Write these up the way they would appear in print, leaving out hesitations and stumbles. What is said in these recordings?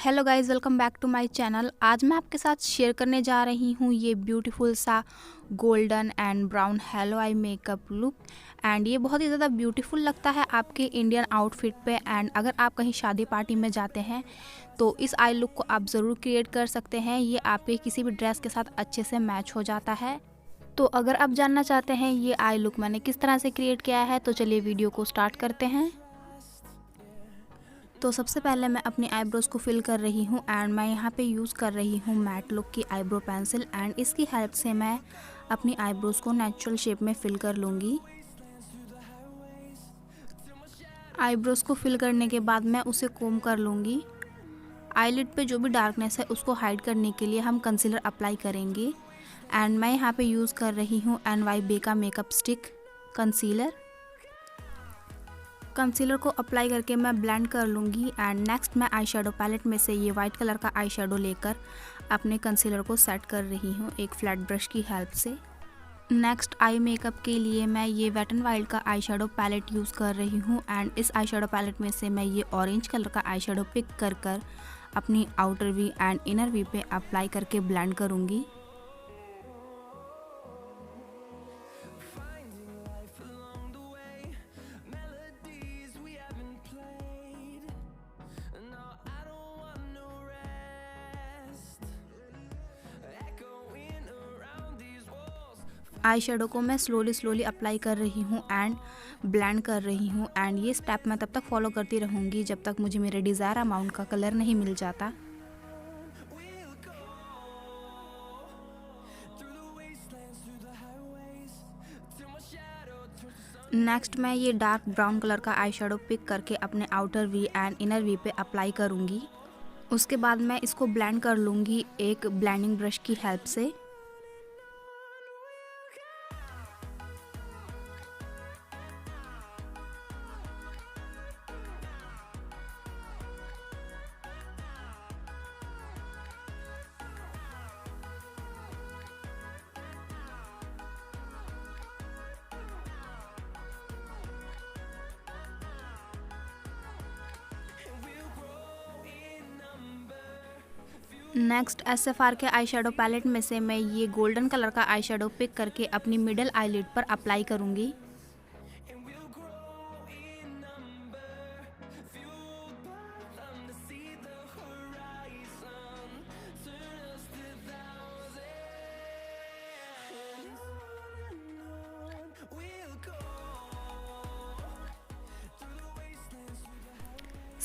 Hello guys, welcome back to my channel. आज मैं आपके साथ शेयर करने जा रही हूँ ये ब्यूटीफुल सा golden and brown hello eye makeup look. And ये बहुत ही ज़्यादा ब्यूटीफुल लगता है आपके इंडियन आउटफिट पे। एंड अगर आप कहीं शादी पार्टी में जाते हैं तो इस आई लुक को आप ज़रूर क्रिएट कर सकते हैं। ये आपके किसी भी ड्रेस के साथ अच्छे से मैच हो जाता है। तो अगर आप जानना चाहते हैं ये आई लुक मैंने किस तरह से क्रिएट किया है तो चलिए वीडियो को स्टार्ट करते हैं। तो सबसे पहले मैं अपनी आईब्रोज़ को फिल कर रही हूँ एंड मैं यहाँ पे यूज़ कर रही हूँ मैट लुक की आईब्रो पेंसिल। एंड इसकी हेल्प से मैं अपनी आईब्रोज़ को नेचुरल शेप में फिल कर लूँगी। आईब्रोज़ को फिल करने के बाद मैं उसे कोम कर लूँगी। आईलिड पे जो भी डार्कनेस है उसको हाइड करने के लिए हम कंसीलर अप्लाई करेंगे। एंड मैं यहाँ पे यूज़ कर रही हूँ NYB का मेकअप स्टिक कंसीलर को अप्लाई करके मैं ब्लेंड कर लूँगी। एंड नेक्स्ट मैं आई शेडो पैलेट में से ये वाइट कलर का आई शेडो लेकर अपने कंसीलर को सेट कर रही हूँ एक फ्लैट ब्रश की हेल्प से। नेक्स्ट आई मेकअप के लिए मैं ये वेट एंड वाइल्ड का आई शेडो पैलेट यूज़ कर रही हूँ। एंड इस आई शेडो पैलेट में से मैं ये ऑरेंज कलर का आई शेडो पिक कर अपनी outer we and inner we पे अप्लाई करके ब्लेंड करूँगी। आई शेडो को मैं स्लोली अप्लाई कर रही हूँ एंड ब्लेंड कर रही हूँ। एंड ये स्टेप मैं तब तक फॉलो करती रहूँगी जब तक मुझे मेरे डिज़ायर अमाउंट का कलर नहीं मिल जाता। नेक्स्ट मैं ये डार्क ब्राउन कलर का आई शेडो पिक करके अपने outer we and inner we पे अप्लाई करूँगी। उसके बाद मैं इसको ब्लेंड कर लूँगी एक ब्लेंडिंग ब्रश की हेल्प से। नेक्स्ट SFR के आई शेडो पैलेट में से मैं ये गोल्डन कलर का आई शेडो पिक करके अपनी मिडल आईलिड पर अप्लाई करूँगी।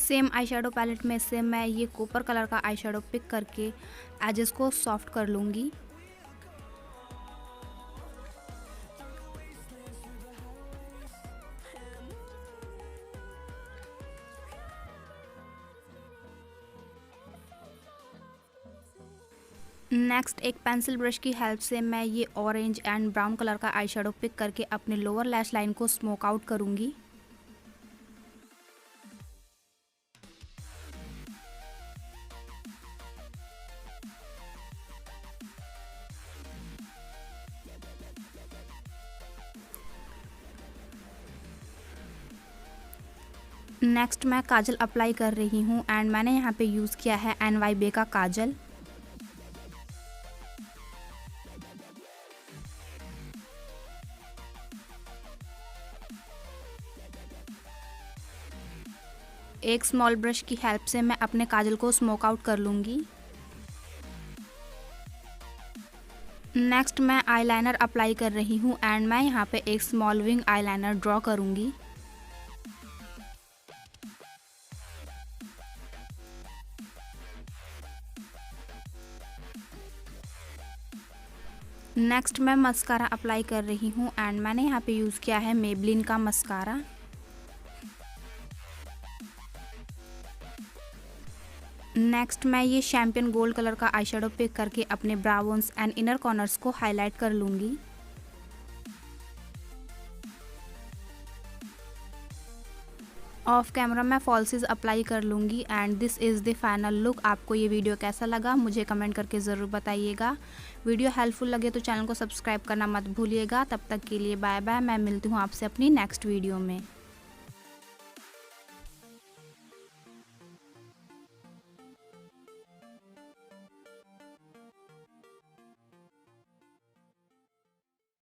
सेम आई शेडो पैलेट में से मैं ये कॉपर कलर का आई शेडो पिक करके एजेस को सॉफ्ट कर लूँगी। नेक्स्ट एक पेंसिल ब्रश की हेल्प से मैं ये ऑरेंज एंड ब्राउन कलर का आई शेडो पिक करके अपने लोअर लैश लाइन को स्मोक आउट करूँगी। नेक्स्ट मैं काजल अप्लाई कर रही हूँ एंड मैंने यहाँ पे यूज़ किया है NYB का काजल। एक स्मॉल ब्रश की हेल्प से मैं अपने काजल को स्मोक आउट कर लूँगी। नेक्स्ट मैं आईलाइनर अप्लाई कर रही हूँ एंड मैं यहाँ पे एक स्मॉल विंग आईलाइनर ड्रॉ करूँगी। नेक्स्ट मैं मस्कारा अप्लाई कर रही हूँ एंड मैंने यहाँ पे यूज़ किया है मेबलिन का मस्कारा। नेक्स्ट मैं ये शैम्पियन गोल्ड कलर का आई शेडो पिक करके अपने ब्राउ बोन्स एंड इनर कॉर्नर्स को हाईलाइट कर लूँगी। ऑफ कैमरा मैं फॉल्सेस अप्लाई कर लूँगी and this is the final look. आपको ये वीडियो कैसा लगा मुझे कमेंट करके ज़रूर बताइएगा। वीडियो हेल्पफुल लगे तो चैनल को सब्सक्राइब करना मत भूलिएगा। तब तक के लिए बाय बाय। मैं मिलती हूँ आपसे अपनी नेक्स्ट वीडियो में।